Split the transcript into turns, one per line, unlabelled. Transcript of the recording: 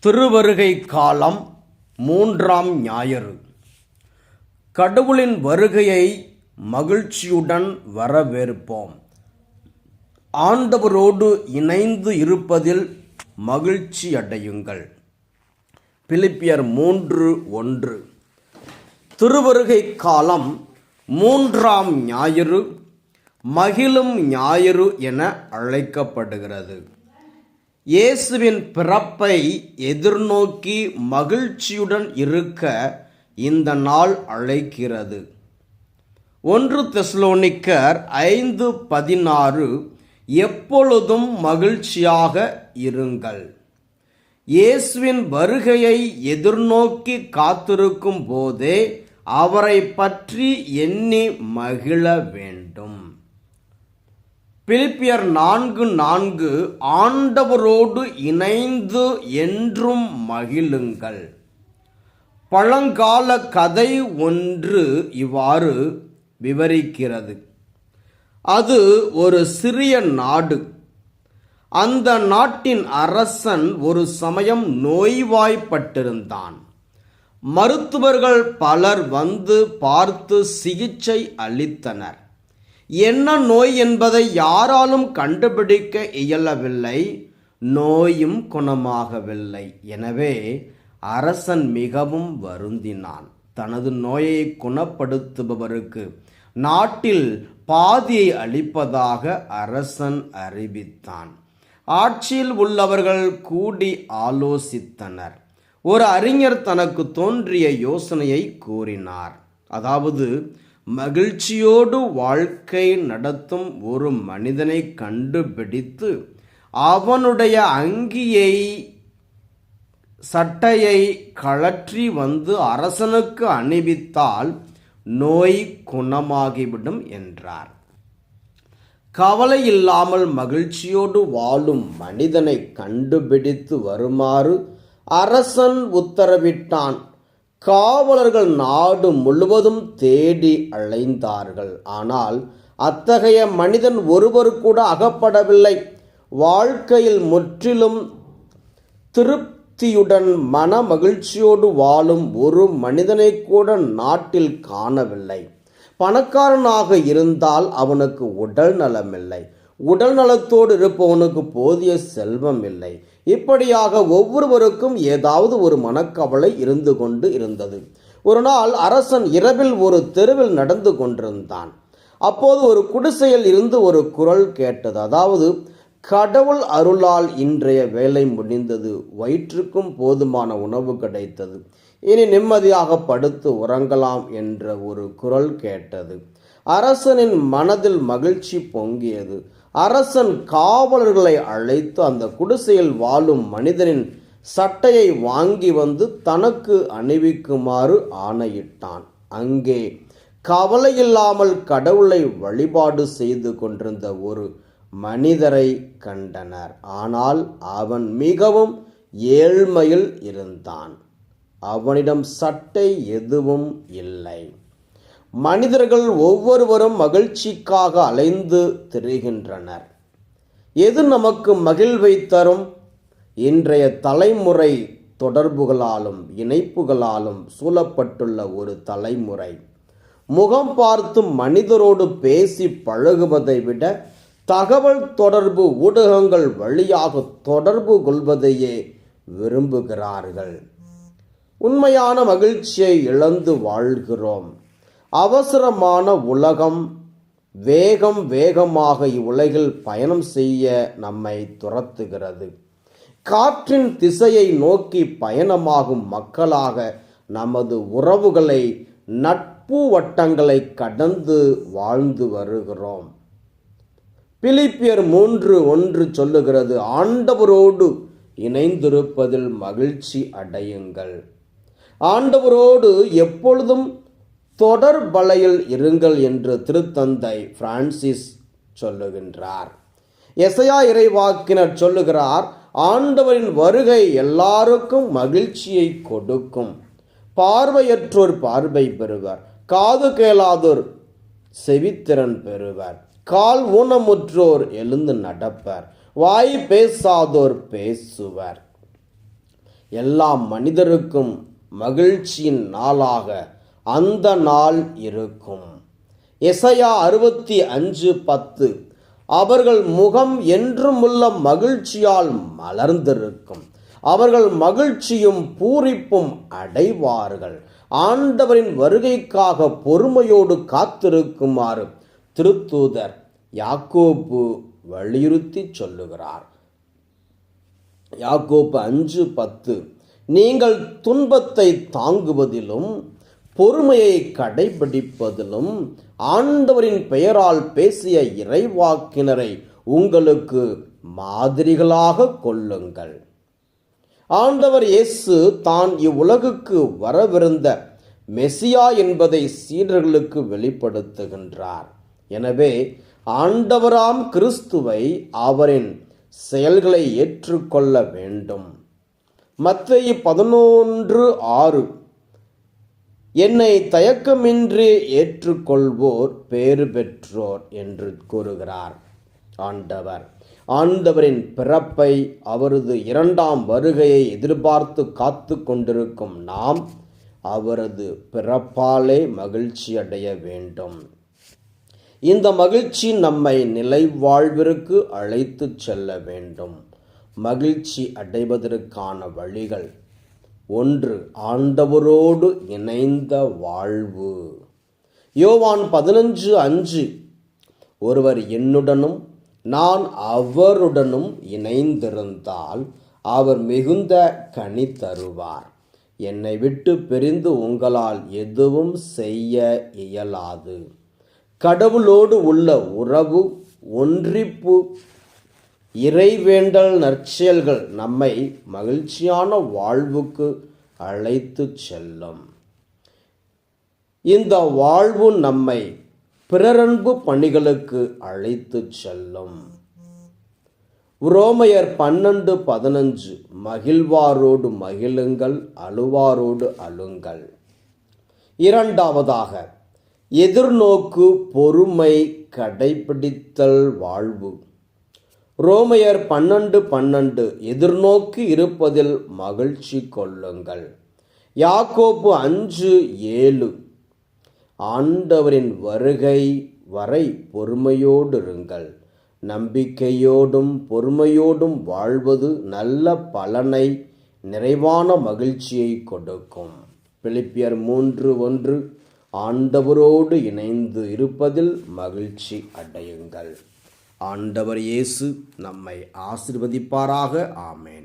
திருவருகை காலம் 3ஆம் ஞாயிறு. கடவுளின் வருகையை மகிழ்ச்சியுடன் வரவேற்போம். ஆண்டவரோடு இணைந்து இருப்பதில் மகிழ்ச்சி அடையுங்கள். பிலிப்பியர் 3:1. திருவருகை காலம் 3ஆம் ஞாயிறு மகிழும் ஞாயிறு என அழைக்கப்படுகிறது. இயேசுவின் பிறப்பை எதிர்நோக்கி மகிழ்ச்சியுடன் இருக்க இந்த நாள் அழைக்கிறது. 1 தெசலோனிக்கர் 5:16 எப்பொழுதும் மகிழ்ச்சியாக இருங்கள். இயேசுவின் வருகையை எதிர்நோக்கி காத்திருக்கும் போதே அவரை பற்றி எண்ணி மகிழ வேண்டும். பிலிப்பியர் 4:4 ஆண்டவரோடு இணைந்து என்றும் மகிழுங்கள். பழங்கால கதை ஒன்று இவ்வாறு விவரிக்கிறது. அது ஒரு சிறிய நாடு. அந்த நாட்டின் அரசன் ஒரு சமயம் நோய்வாய்ப்பட்டிருந்தான். மருத்துவர்கள் பலர் வந்து பார்த்து சிகிச்சை அளித்தனர். என்ன நோய் என்பதை யாராலும் கண்டுபிடிக்க இயலவில்லை. நோயும் குணமாகவில்லை. எனவே அரசன் மிகவும் வருந்தினான். தனது நோயை குணப்படுத்துபவருக்கு நாட்டில் பாதியை அளிப்பதாக அரசன் அறிவித்தான். ஆட்சியில் உள்ளவர்கள் கூடி ஆலோசித்தனர். ஒரு அறிஞர் தனக்கு தோன்றிய யோசனையை கூறினார். அதாவது, மகிழ்ச்சியோடு வாழ்க்கை நடத்தும் ஒரு மனிதனை கண்டுபிடித்து அவனுடைய சட்டையை கழற்றி வந்து அரசனுக்கு அணிவித்தால் நோய் குணமாகிவிடும் என்றார். கவலை இல்லாமல் மகிழ்ச்சியோடு வாழும் மனிதனை கண்டுபிடித்து வருமாறு அரசன் உத்தரவிட்டான். காவலர்கள் நாடு முழுவதும் தேடி அலைந்தார்கள். ஆனால் அத்தகைய மனிதன் ஒருவர் கூட அகப்படவில்லை. வாழ்க்கையில் முற்றிலும் திருப்தியுடன் மன மகிழ்ச்சியோடு வாழும் ஒரு மனிதனை கூட நாட்டில் காணவில்லை. பணக்காரனாக இருந்தால் அவனுக்கு உடல் நலமில்லை. உடல் நலத்தோடு இருப்பவனுக்கு போதிய செல்வம் இல்லை. இப்படியாக ஒவ்வொருவருக்கும் ஏதாவது ஒரு மனக்கவலை இருந்து கொண்டு இருந்தது. ஒரு நாள் அரசன் இரவில் ஒரு தெருவில் நடந்து கொண்டிருந்தான். அப்போது ஒரு குடிசையில் இருந்து ஒரு குரல் கேட்டது. அதாவது, கடவுள் அருளால் இன்றைய வேலை முடிந்தது. வயிற்றுக்கும் போதுமான உணவு கிடைத்தது. இனி நிம்மதியாக படுத்து உறங்கலாம் என்ற ஒரு குரல் கேட்டது. அரசனின் மனதில் மகிழ்ச்சி பொங்கியது. அரசன் காவலர்களை அழைத்து அந்த குடிசையில் வாழும் மனிதனின் சட்டையை வாங்கி வந்து தனக்கு அணிவிக்குமாறு ஆணையிட்டான். அங்கே கவலையில்லாமல் கடவுளை வழிபாடு செய்து கொண்டிருந்த ஒரு மனிதரை கண்டனர். ஆனால் அவன் மிகவும் ஏழ்மையில் இருந்தான். அவனிடம் சட்டை எதுவும் இல்லை. மனிதர்கள் ஒவ்வொருவரும் மகிழ்ச்சிக்காக அலைந்து திரிகின்றனர். எது நமக்கு மகிழ்வை தரும்? இன்றைய தலைமுறை தொடர்புகளாலும் இணைப்புகளாலும் சூழப்பட்டுள்ள ஒரு தலைமுறை. முகம் பார்த்து மனிதரோடு பேசி பழகுவதை விட தகவல் தொடர்பு ஊடகங்கள் வழியாக தொடர்பு கொள்வதையே விரும்புகிறார்கள். உண்மையான மகிழ்ச்சியை இழந்து வாழ்கிறோம். அவசரமான உலகம் வேகமாக இவ்வுலகில் பயணம் செய்ய நம்மை துரத்துகிறது. காற்றின் திசையை நோக்கி பயணமாகும் மக்களாக நமது உறவுகளை, நட்பு வட்டங்களை கடந்து வாழ்ந்து வருகிறோம். பிலிப்பியர் 3:1 சொல்லுகிறது, ஆண்டவரோடு இணைந்திருப்பதில் மகிழ்ச்சி அடையுங்கள். ஆண்டவரோடு எப்பொழுதும் தொடர்பலையில் இருங்கள் என்று திருத்தந்தை பிரான்சிஸ் சொல்லுகின்றார். எசையா இறைவாக்கினர் சொல்லுகிறார், ஆண்டவரின் வருகை எல்லாருக்கும் மகிழ்ச்சியை கொடுக்கும். பார்வையற்றோர் பார்வை பெறுவர், காது கேளாதோர் செவித்திறன் பெறுவர், கால் ஊனமுற்றோர் எழுந்து நடப்பர், வாய் பேசாதோர் பேசுவர். எல்லா மனிதருக்கும் மகிழ்ச்சியின் நாளாக அந்த நாள் இருக்கும். எசையா 65:10 அவர்கள் முகம் என்றுமுள்ள மகிழ்ச்சியால் மலர்ந்திருக்கும். அவர்கள் மகிழ்ச்சியும் பூரிப்பும் அடைவார்கள். ஆண்டவரின் வருகைக்காக பொறுமையோடு காத்திருக்குமாறு திருத்தூதர் யாக்கோப்பு வலியுறுத்தி சொல்லுகிறார். யாக்கோப்பு 5:10 நீங்கள் துன்பத்தை தாங்குவதிலும் பொறுமையை கடைபிடிப்பதிலும் ஆண்டவரின் பெயரால் பேசிய இறைவாக்கினரை உங்களுக்கு மாதிரிகளாக கொள்ளுங்கள். ஆண்டவர் இயேசு தான் இவ்வுலகுக்கு வரவிருந்த மெசியா என்பதை சீடர்களுக்கு வெளிப்படுத்துகின்றார். எனவே ஆண்டவராம் கிறிஸ்துவை அவரின் செயல்களை ஏற்றுக்கொள்ள வேண்டும். மத்தேயு 11:6 என்னை தயக்கமின்றி ஏற்றுக்கொள்வோர் பேறு பெற்றோர் என்று கூறுகிறார் ஆண்டவர். ஆண்டவரின் பிறப்பை, அவரது 2ஆம் வருகையை எதிர்பார்த்து காத்து கொண்டிருக்கும் நாம் அவரது பிறப்பாலே மகிழ்ச்சி அடைய வேண்டும். இந்த மகிழ்ச்சி நம்மை நிலை வாழ்விற்கு அழைத்து செல்ல வேண்டும். மகிழ்ச்சி அடைவதற்கான வழிகள்: 1. ஆண்டவரோடு இணைந்த வாழ்வு. யோவான் 15:5 ஒருவர் என்னுடனும் நான் அவருடனும் இணைந்திருந்தால் அவர் மிகுந்த கனி தருவார். என்னை விட்டு பிரிந்து உங்களால் எதுவும் செய்ய இயலாது. கடவுளோடு உள்ள உறவு, ஒன்றிப்பு, இறைவேண்டல் நற்செயல்கள் நம்மை மகிழ்ச்சியான வாழ்வுக்கு அழைத்து செல்லும். இந்த வாழ்வு நம்மை பிறரன்பு பணிகளுக்கு அழைத்து செல்லும். ரோமையர் 12:15 மகிழ்வாரோடு மகிழுங்கள், அழுவாரோடு அழுங்கள். 2. எதிர்நோக்கு, பொறுமை, கடைபிடித்தல் வாழ்வு. ரோமையர் 12:12 எதிர்நோக்கி இருப்பதில் மகிழ்ச்சி கொள்ளுங்கள். யாக்கோப்பு 5:7 ஆண்டவரின் வருகை வரை பொறுமையோடிருங்கள். நம்பிக்கையோடும் பொறுமையோடும் வாழ்வது நல்ல பலனை, நிறைவான மகிழ்ச்சியை கொடுக்கும். பிலிப்பியர் 3:1 ஆண்டவரோடு இணைந்து இருப்பதில் மகிழ்ச்சி அடையுங்கள். ஆண்டவர் இயேசு நம்மை ஆசீர்வதிப்பாராக. ஆமேன்.